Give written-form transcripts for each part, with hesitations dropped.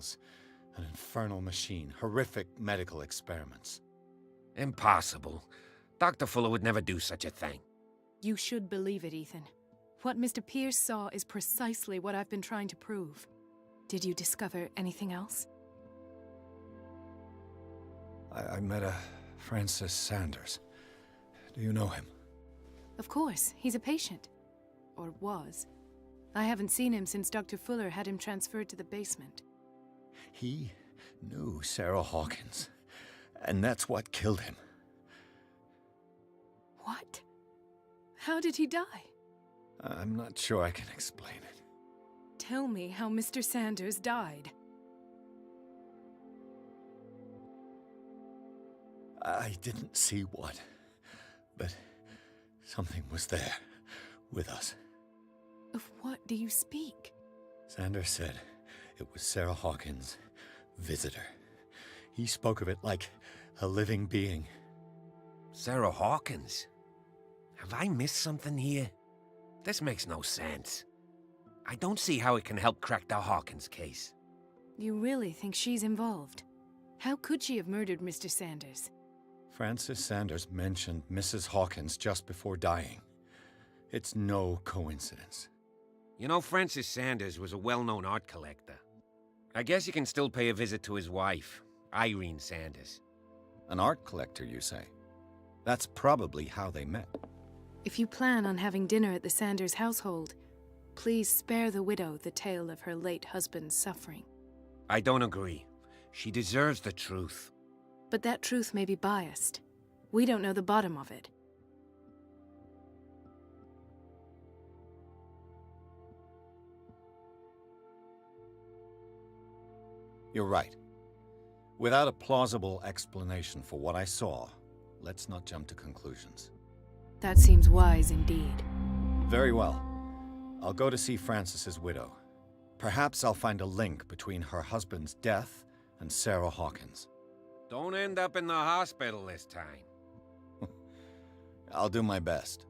animals. An infernal machine. Horrific medical experiments. Impossible. Dr. Fuller would never do such a thing. You should believe it, Ethan. What Mr. Pierce saw is precisely what I've been trying to prove. Did you discover anything else? I met a Francis Sanders. Do you know him? Of course, he's a patient. Or was. I haven't seen him since Dr. Fuller had him transferred to the basement. He knew Sarah Hawkins, and that's what killed him. What? How did he die? I'm not sure I can explain it. Tell me how Mr. Sanders died. I didn't see what, but something was there, with us. Of what do you speak? Sanders said it was Sarah Hawkins' visitor. He spoke of it like a living being. Sarah Hawkins? Have I missed something here? This makes no sense. I don't see how it can help crack the Hawkins case. You really think she's involved? How could she have murdered Mr. Sanders? Francis Sanders mentioned Mrs. Hawkins just before dying. It's no coincidence. You know, Francis Sanders was a well-known art collector. I guess you can still pay a visit to his wife, Irene Sanders. An art collector, you say? That's probably how they met. If you plan on having dinner at the Sanders household, please spare the widow the tale of her late husband's suffering. I don't agree. She deserves the truth. But that truth may be biased. We don't know the bottom of it. You're right. Without a plausible explanation for what I saw, let's not jump to conclusions. That seems wise indeed. Very well. I'll go to see Francis's widow. Perhaps I'll find a link between her husband's death and Sarah Hawkins. Don't end up in the hospital this time. I'll do my best.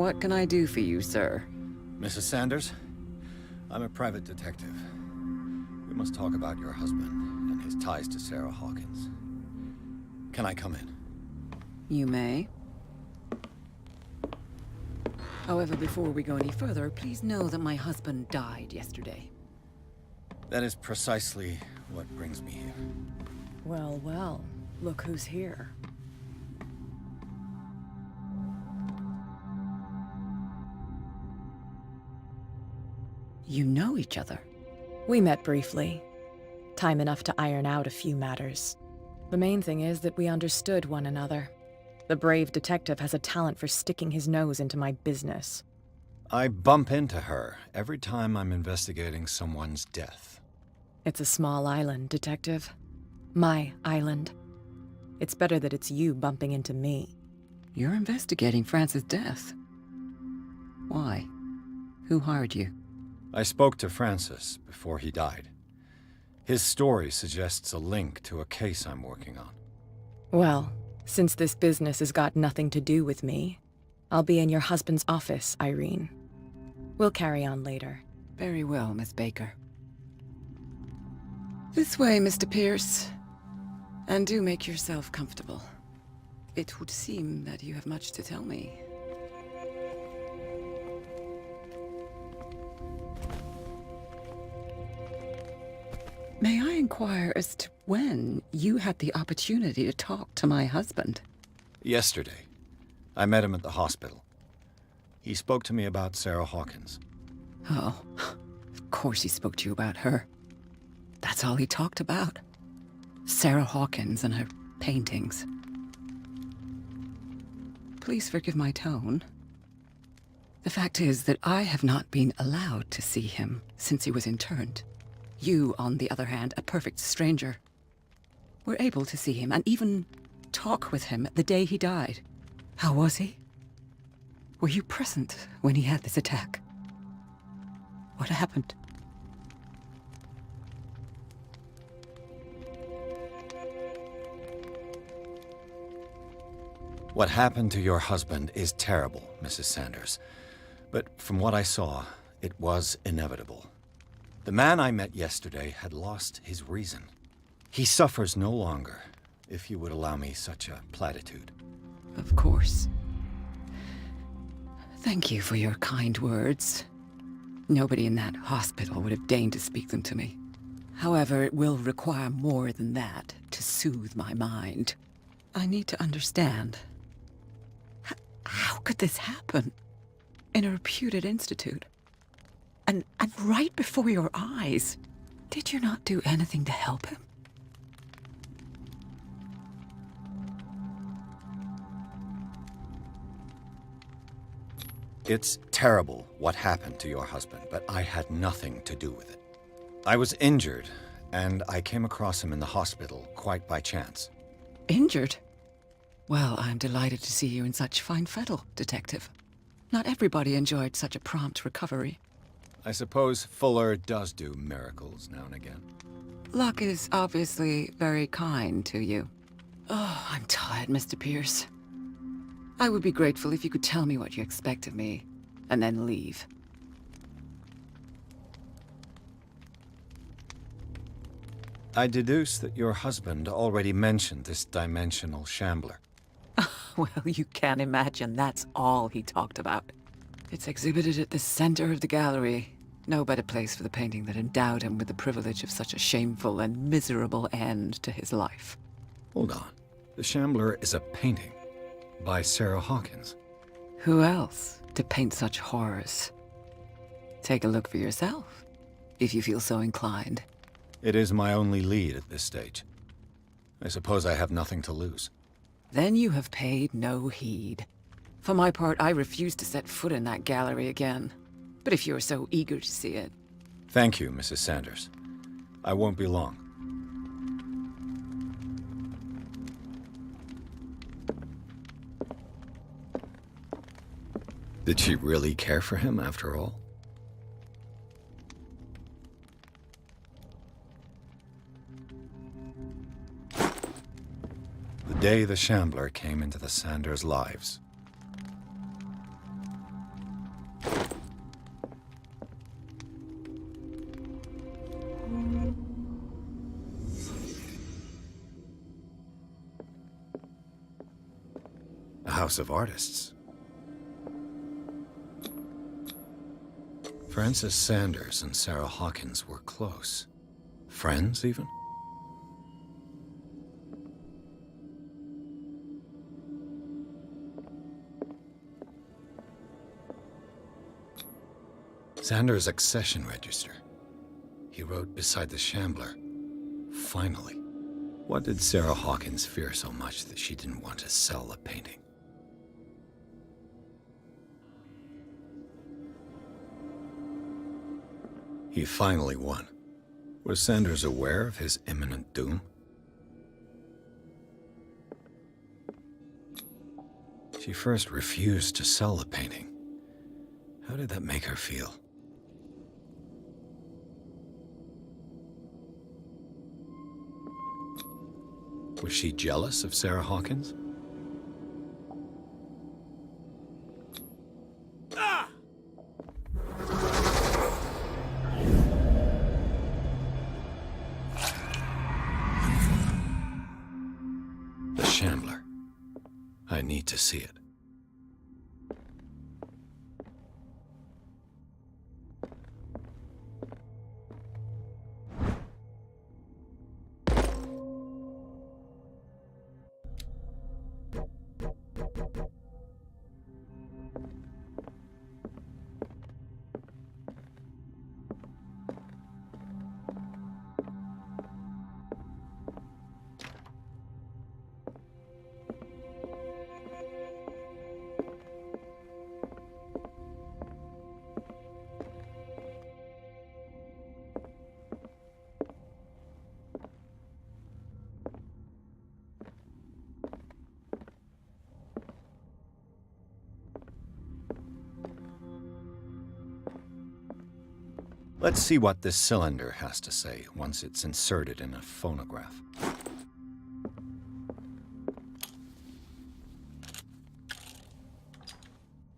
What can I do for you, sir? Mrs. Sanders? I'm a private detective. We must talk about your husband and his ties to Sarah Hawkins. Can I come in? You may. However, before we go any further, please know that my husband died yesterday. That is precisely what brings me here. Well, well. Look who's here. You know each other? We met briefly. Time enough to iron out a few matters. The main thing is that we understood one another. The brave detective has a talent for sticking his nose into my business. I bump into her every time I'm investigating someone's death. It's a small island, Detective. My island. It's better that it's you bumping into me. You're investigating Francis' death. Why? Who hired you? I spoke to Francis before he died. His story suggests a link to a case I'm working on. Well, since this business has got nothing to do with me, I'll be in your husband's office, Irene. We'll carry on later. Very well, Miss Baker. This way, Mr. Pierce. And do make yourself comfortable. It would seem that you have much to tell me. May I inquire as to when you had the opportunity to talk to my husband? Yesterday, I met him at the hospital. He spoke to me about Sarah Hawkins. Oh, of course he spoke to you about her. That's all he talked about. Sarah Hawkins and her paintings. Please forgive my tone. The fact is that I have not been allowed to see him since he was interned. You, on the other hand, a perfect stranger, were able to see him and even talk with him the day he died. How was he? Were you present when he had this attack? What happened? What happened to your husband is terrible, Mrs. Sanders. But from what I saw, it was inevitable. The man I met yesterday had lost his reason. He suffers no longer, if you would allow me such a platitude. Of course. Thank you for your kind words. Nobody in that hospital would have deigned to speak them to me. However, it will require more than that to soothe my mind. I need to understand. How could this happen? In a reputed institute? And right before your eyes? Did you not do anything to help him? It's terrible what happened to your husband, but I had nothing to do with it. I was injured, and I came across him in the hospital quite by chance. Injured? Well, I'm delighted to see you in such fine fettle, Detective. Not everybody enjoyed such a prompt recovery. I suppose Fuller does do miracles now and again. Luck is obviously very kind to you. Oh, I'm tired, Mr. Pierce. I would be grateful if you could tell me what you expect of me, and then leave. I deduce that your husband already mentioned this dimensional shambler. Well, you can imagine that's all he talked about. It's exhibited at the center of the gallery. No better place for the painting that endowed him with the privilege of such a shameful and miserable end to his life. Hold on. The shambler is a painting by Sarah Hawkins. Who else to paint such horrors? Take a look for yourself, if you feel so inclined. It is my only lead at this stage. I suppose I have nothing to lose. Then you have paid no heed. For my part, I refuse to set foot in that gallery again. But if you're so eager to see it... Thank you, Mrs. Sanders. I won't be long. Did she really care for him after all? The day the Shambler came into the Sanders' lives. A house of artists. Francis Sanders and Sarah Hawkins were close. Friends, even? Sanders' accession register. He wrote beside the Shambler, "Finally." What did Sarah Hawkins fear so much that she didn't want to sell the painting? He finally won. Was Sanders aware of his imminent doom? She first refused to sell the painting. How did that make her feel? Was she jealous of Sarah Hawkins? The Shambler. I need to see it. Let's see what this cylinder has to say once it's inserted in a phonograph.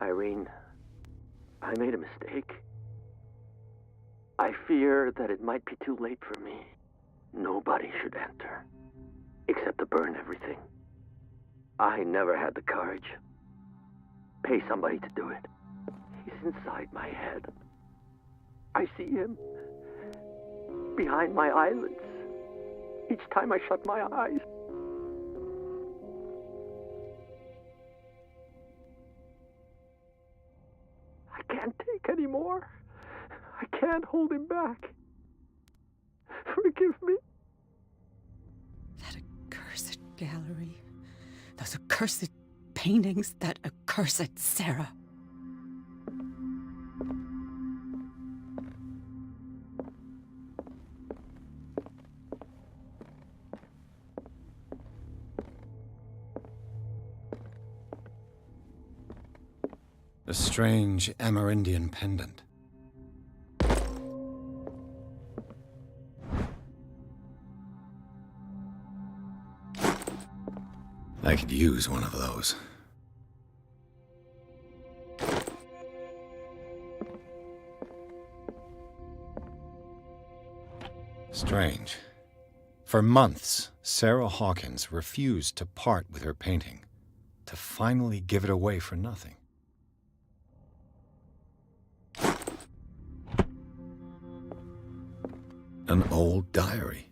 Irene, I made a mistake. I fear that it might be too late for me. Nobody should enter, except to burn everything. I never had the courage. Pay somebody to do it. He's inside my head. I see him behind my eyelids each time I shut my eyes. I can't take any more. I can't hold him back. Forgive me. That accursed gallery. Those accursed paintings. That accursed Sarah. A strange Amerindian pendant. I could use one of those. Strange. For months, Sarah Hawkins refused to part with her painting, to finally give it away for nothing. An old diary.